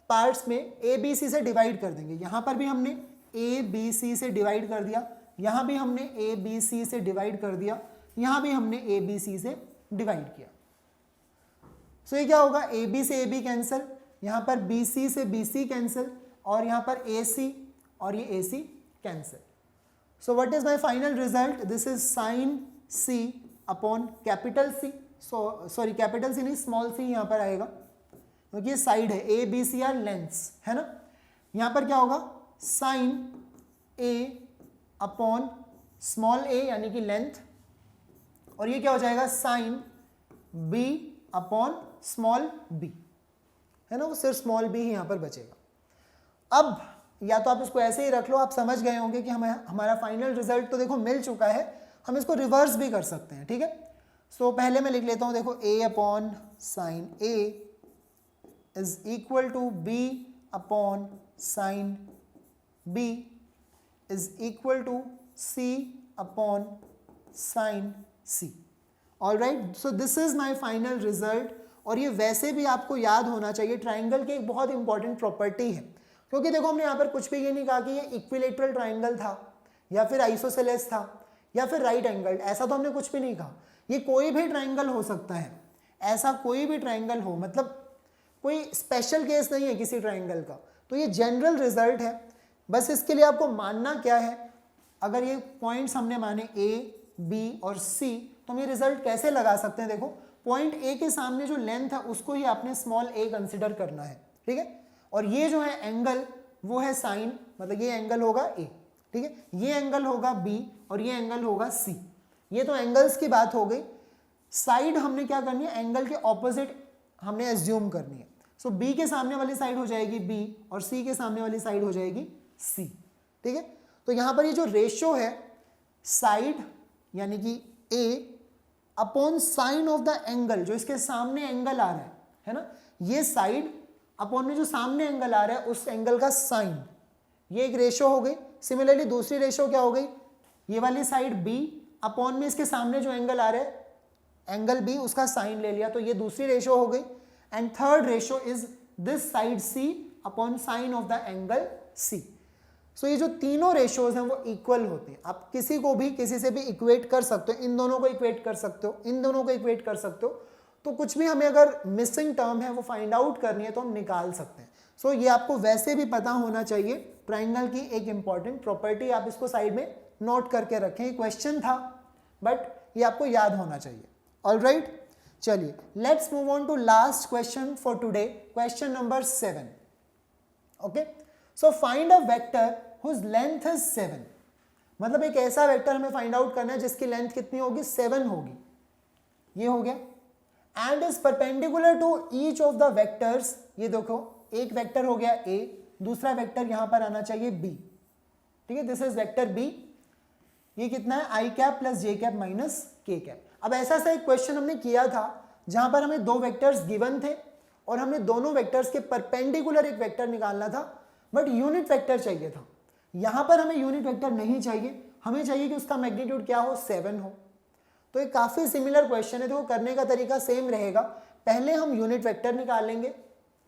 पार्ट्स में ए बी सी से डिवाइड कर देंगे। यहां पर भी हमने ए बी सी से डिवाइड कर दिया, यहां भी हमने ए बी सी से डिवाइड कर दिया, यहां भी हमने ए बी सी से डिवाइड किया। सो ये क्या होगा, ए बी से ए बी कैंसिल, यहां पर बी सी से बी सी कैंसिल, और यहां पर ए सी और ये a c cancel. So what is my final result, this is sine c upon capital c. Sorry capital c नहीं, स्मॉल सी यहां पर आएगा क्योंकि ये साइड है, A B C are lengths, है ना। यहां पर क्या होगा, sine A upon small A यानी कि लेंथ, और ये क्या हो जाएगा, sine B upon small B, है ना, वो सिर्फ स्मॉल बी ही यहां पर बचेगा। अब या तो आप इसको ऐसे ही रख लो, आप समझ गए होंगे कि हमें हमारा फाइनल रिजल्ट तो देखो मिल चुका है, हम इसको रिवर्स भी कर सकते हैं। ठीक है, सो पहले मैं लिख लेता हूं, देखो a upon sine A is equal to B upon sine B is equal to C upon sine C. Alright, so this is my final result. और ये वैसे भी आपको याद होना चाहिए, ट्राइंगल की एक बहुत इंपॉर्टेंट प्रॉपर्टी है, क्योंकि देखो हमने यहाँ पर कुछ भी ये नहीं कहा कि ये इक्विलेटरल ट्राइंगल था या फिर आइसोसेलेस था या फिर राइट एंगल, ऐसा तो हमने कुछ भी नहीं कहा। ये कोई भी ट्राइंगल हो सकता है, ऐसा कोई भी ट्राइंगल हो, मतलब कोई स्पेशल केस नहीं है किसी ट्राइंगल का। तो ये जनरल रिजल्ट है, बस इसके लिए आपको मानना क्या है, अगर ये पॉइंट्स हमने माने ए बी और सी, तो हम ये रिजल्ट कैसे लगा सकते हैं, देखो पॉइंट ए के सामने जो लेंथ है उसको ही आपने स्मॉल ए कंसिडर करना है। ठीक है, और ये जो है एंगल वो है साइन, मतलब ये एंगल होगा ए। ठीक है, ये एंगल होगा बी और ये एंगल होगा सी। ये तो एंगल्स की बात हो गई। साइड हमने क्या करनी है, एंगल के ऑपोजिट हमने एज्यूम करनी है। सो बी के सामने वाली साइड हो जाएगी बी और सी के सामने वाली साइड हो जाएगी सी। ठीक है, तो यहां पर ये जो रेशियो है साइड यानी कि a upon sine of the angle, जो इसके सामने एंगल आ रहा है ना, ये साइड अपॉन में जो सामने एंगल आ रहा है उस एंगल का साइन, ये एक रेशियो हो गई। सिमिलरली दूसरी रेशियो क्या हो गई, ये वाली साइड बी अपॉन में इसके सामने जो एंगल आ रहा है एंगल बी, उसका साइन ले लिया, तो ये दूसरी रेशियो हो गई। And third ratio is this side c upon sine of the angle c. So ये जो तीनों रेशियोज हैं वो इक्वल होते हैं। आप किसी को भी किसी से भी इक्वेट कर सकते हो, इन दोनों को इक्वेट कर सकते हो, इन दोनों को इक्वेट कर सकते हो। तो कुछ भी हमें अगर मिसिंग टर्म है वो फाइंड आउट करनी है तो हम निकाल सकते हैं। सो ये आपको वैसे भी पता होना चाहिए, ट्राइंगल की एक इंपॉर्टेंट प्रॉपर्टी, आप इसको साइड में नोट करके रखें। ये क्वेश्चन था बट ये आपको याद होना चाहिए। ऑलराइट, चलिए let's move on to last question for today, question number 7। Okay, so find a vector whose length is 7। मतलब एक ऐसा वेक्टर हमें फाइंड आउट करना है जिसकी लेंथ कितनी होगी, 7 होगी। ये हो गया। And is perpendicular to each of the vectors, ये देखो एक वेक्टर हो गया ए, दूसरा वेक्टर यहां पर आना चाहिए बी। ठीक है, दिस इज वेक्टर बी। ये कितना है, आई कैप प्लस जे कैप माइनस के कैप। अब ऐसा सा एक क्वेश्चन हमने किया था जहां पर हमें दो वेक्टर्स गिवन थे और हमने दोनों वेक्टर्स के परपेंडिकुलर एक वेक्टर निकालना था, बट यूनिट वेक्टर चाहिए था। यहां पर हमें यूनिट वेक्टर नहीं चाहिए, हमें चाहिए कि उसका मैग्नीट्यूड क्या हो, 7 हो। तो एक काफी सिमिलर क्वेश्चन है, तो करने का तरीका सेम रहेगा। पहले हम यूनिट वेक्टर निकालेंगे,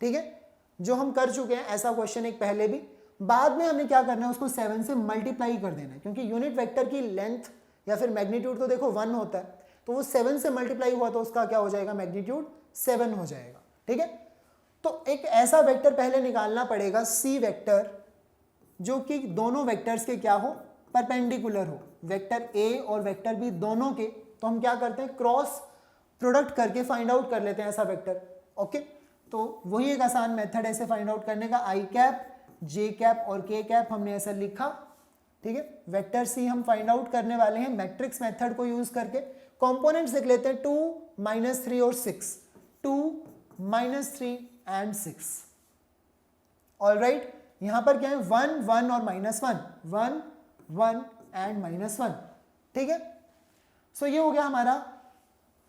ठीक है, जो हम कर चुके हैं ऐसा क्वेश्चन एक पहले भी। बाद में हमें क्या करना है, उसको 7 से मल्टीप्लाई कर देना है, क्योंकि यूनिट वेक्टर की लेंथ या फिर मैग्नीट्यूड तो देखो 1 होता है, तो वो 7 से मल्टीप्लाई हुआ तो उसका क्या हो जाएगा, मैग्नीट्यूड 7 हो जाएगा। ठीक है, तो एक ऐसा वेक्टर पहले निकालना पड़ेगा सी वेक्टर, जो कि दोनों वेक्टर्स के क्या हो, परपेंडिकुलर हो, वेक्टर ए और वेक्टर बी दोनों के। तो हम क्या करते हैं, क्रॉस प्रोडक्ट करके फाइंड आउट कर लेते हैं ऐसा वेक्टर। ओके, तो वही एक आसान मेथड ऐसे फाइंड आउट करने का, आई कैप जे कैप और के कैप हमने ऐसा लिखा। ठीक है, वेक्टर सी हम फाइंड आउट करने वाले हैं मैट्रिक्स मेथड को यूज करके। कंपोनेंट्स लिख लेते हैं 2, -3 और 6, 2, -3 एंड 6। ऑलराइट, यहां पर क्या है, 1, 1 और -1, 1, 1 एंड -1। ठीक है, सो ये हो गया हमारा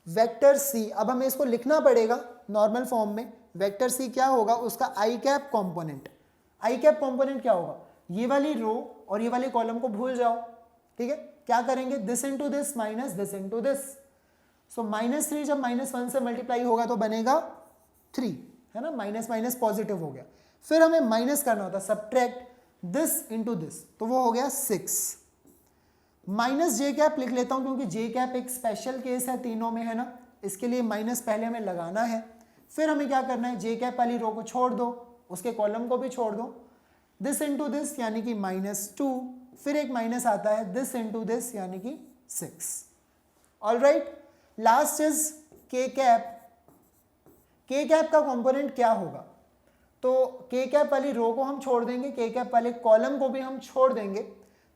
वेक्टर सी। अब हमें इसको लिखना पड़ेगा नॉर्मल फॉर्म में। वेक्टर सी क्या होगा, उसका आई कैप कॉम्पोनेंट। आई कैप कॉम्पोनेंट क्या होगा, ये वाली रो और ये वाले कॉलम को भूल जाओ। ठीक है, क्या करेंगे, this into this minus this into this. So -3 जब -1 से मल्टीप्लाई होगा तो बनेगा 3, है ना, माइनस माइनस पॉजिटिव हो गया। फिर हमें माइनस करना होता है, सब्ट्रैक्ट दिस इनटू दिस, तो वो हो गया 6। माइनस जे कैप लिख लेता हूं क्योंकि जे कैप एक स्पेशल केस है तीनों में, है ना, इसके लिए माइनस पहले हमें लगाना है। फिर हमें क्या करना है, जे कैप वाली रो को छोड़ दो, उसके कॉलम को भी छोड़ दो, दिस इनटू दिस यानी कि -2, फिर एक माइनस आता है दिस इनटू दिस यानी कि 6। ऑलराइट, लास्ट इज के कैप। के कैप का कंपोनेंट क्या होगा, तो के कैप वाली रो को हम छोड़ देंगे, के कैप वाले कॉलम को भी हम छोड़ देंगे,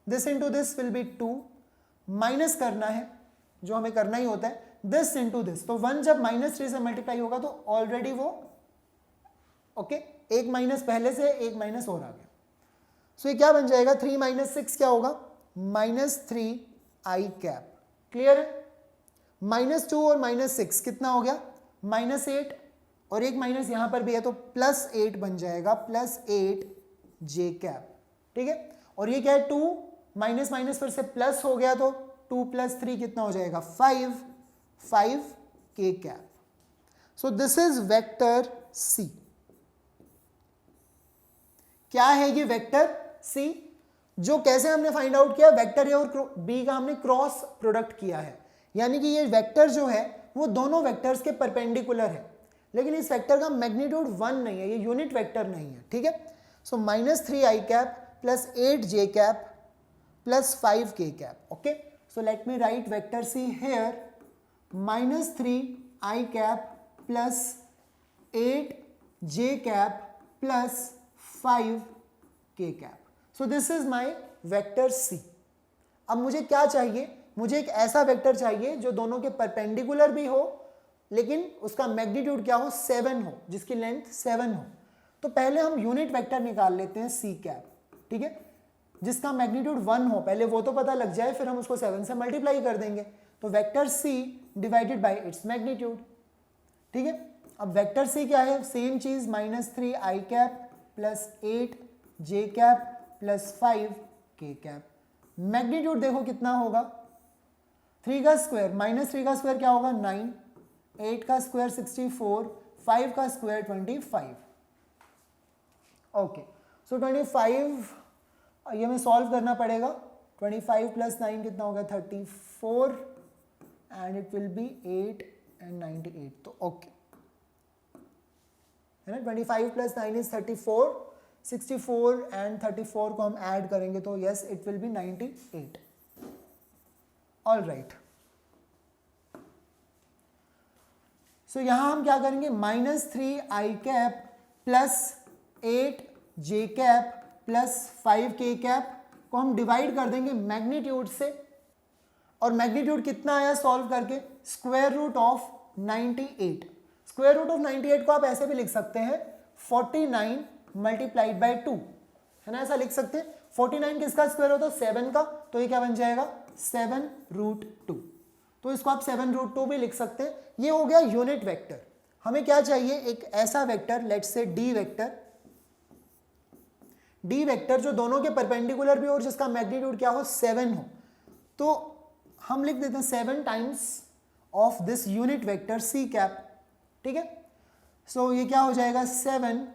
this into this will B 2, minus करना है जो हमें करना ही होता है, दिस इनटू दिस, तो 1 जब -3 से मल्टीप्लाई होगा तो ऑलरेडी वो ओके, एक माइनस पहले से एक माइनस और आ गया। सो ये क्या बन जाएगा, 3 - 6 क्या होगा, -3 आई कैप। क्लियर है, -2 और -6 कितना हो गया, -8, और एक माइनस यहां पर भी है तो +8 बन जाएगा, +8 जे कैप। ठीक है, और ये क्या है 2 माइनस माइनस फिर से प्लस हो गया तो 2 + 3 कितना हो जाएगा 5 k cap. So this is vector C. क्या है ये वेक्टर सी, जो कैसे हमने फाइंड आउट किया, वेक्टर ए और बी का हमने क्रॉस प्रोडक्ट किया है, यानी कि ये वेक्टर जो है वो दोनों वेक्टर्स के परपेंडिकुलर है, लेकिन इस वेक्टर का मैग्नीट्यूड 1 नहीं है, ये यूनिट वेक्टर नहीं है। ठीक है, सो -3 i cap +8 j cap +5 k cap. Okay, so let me write vector C here, -3 i cap +8 j cap +5 k cap. So this is my vector C. अब मुझे क्या चाहिए, मुझे एक ऐसा वेक्टर चाहिए जो दोनों के परपेंडिकुलर भी हो लेकिन उसका मैग्नीट्यूड क्या हो, 7 हो, जिसकी लेंथ 7 हो। तो पहले हम यूनिट वेक्टर निकाल लेते हैं सी कैप। ठीक है, जिसका मैग्नीट्यूड 1 हो, पहले वो तो पता लग जाए, फिर हम उसको 7 से मल्टीप्लाई कर देंगे, तो vector C divided by its magnitude. ठीक है, अब वेक्टर सी क्या है, सेम चीज, -3 i cap +8 j cap +5 k cap. Magnitude देखो कितना होगा, 3 का स्क्वायर -3 का स्क्वायर क्या होगा 9, 8 का स्क्वायर 64, 5 का स्क्वायर 25। ओके, सो 25 ये हमें सॉल्व करना पड़ेगा, 25 + 9 कितना होगा 34 and it will B 8 and 98, तो ओके है ना, 25 + 9 इज 34, 64 एंड 34 को हम ऐड करेंगे तो yes it will be 98। All right, so यहां हम क्या करेंगे, -3 i cap +8 j cap +5 k cap को हम डिवाइड कर देंगे मैग्नीट्यूड से, और मैग्नीट्यूड कितना आया सॉल्व करके, √ऑफ 98। √98 को आप ऐसे भी लिख सकते हैं 49 × 2, है ना, ऐसा लिख सकते हैं। 49 किसका स्क्वायर होता है 7 का, तो ये क्या बन जाएगा 7√2, तो इसको आप 7√2 भी लिख सकते हैं। ये हो गया यूनिट वेक्टर। हमें क्या चाहिए, एक ऐसा vector, let's say D vector जो दोनों के परपेंडिकुलर भी हो और जिसका मैग्नीट्यूड क्या हो 7 हो, तो हम लिख देते हैं 7 times of this unit vector C cap. ठीक है, सो ये क्या हो जाएगा 7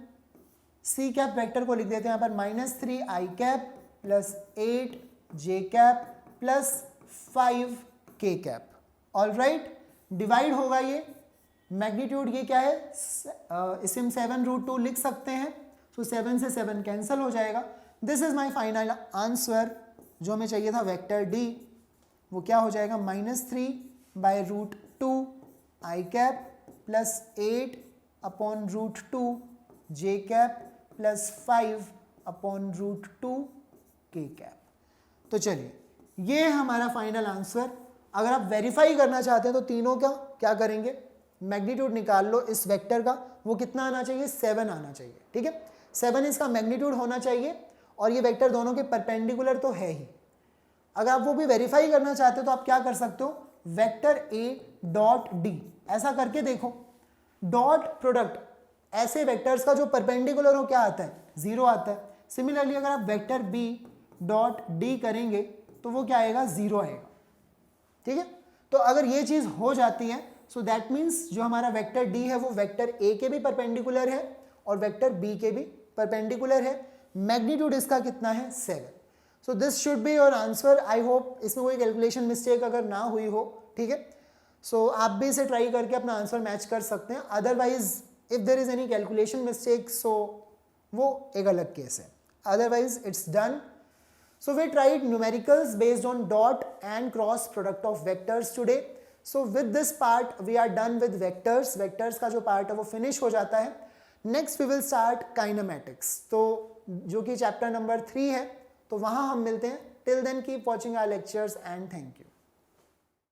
सी कैप वेक्टर को लिख देते हैं यहाँ पर -3 i cap +8 j cap +5 k cap. All right, divide होगा ये, मैग्नीट्यूड ये क्या है, इसे हम 7√2 लिख सकते हैं, तो 7 से 7 कैंसिल हो जाएगा। This is my final answer. जो हमें चाहिए था वेक्टर डी, वो क्या हो जाएगा -3/√2 आई कैप +8 अपॉन √2 जे कैप +5/√2 के कैप। तो चलिए, ये है हमारा फाइनल आंसर। अगर आप वेरीफाई करना चाहते हैं तो तीनों का क्या करेंगे, मैग्नीट्यूड निकाल लो इस वेक्टर का, वो कितना आना चाहिए 7 आना चाहिए। ठीक है, 7 इसका मैग्नीट्यूड होना चाहिए, और ये वेक्टर दोनों के परपेंडिकुलर तो है ही। अगर आप वो भी वेरीफाई करना चाहते हो तो आप क्या कर सकते हो, वेक्टर ए डॉट डी ऐसा करके देखो, डॉट प्रोडक्ट ऐसे वेक्टर्स का जो परपेंडिकुलर हो क्या आता है 0 आता है। सिमिलरली अगर आप वेक्टर बी डॉट डी करेंगे तो वो क्या आएगा 0 आएगा। ठीक है, तो अगर ये चीज़ हो जाती है सो दैट मीन्स जो हमारा वेक्टर डी है वो वेक्टर ए के भी परपेंडिकुलर है और वेक्टर बी के भी परपेंडिकुलर है। मैग्नीट्यूड इसका कितना है 7। So this should be your answer. I hope इसमें कोई कैलकुलेशन मिस्टेक अगर ना हुई हो, ठीक है। सो आप भी इसे ट्राई करके अपना आंसर मैच कर सकते हैं। Otherwise if there is any calculation mistake so वो एक अलग केस है। Otherwise it's done. So we tried numericals based on dot and cross product of vectors today. So with this part we are done with vectors. Vectors का जो part है वो finish हो जाता है। Next we will start kinematics. तो जो कि chapter number 3 है, तो वहाँ हम मिलते हैं। Till then keep watching our lectures and thank you.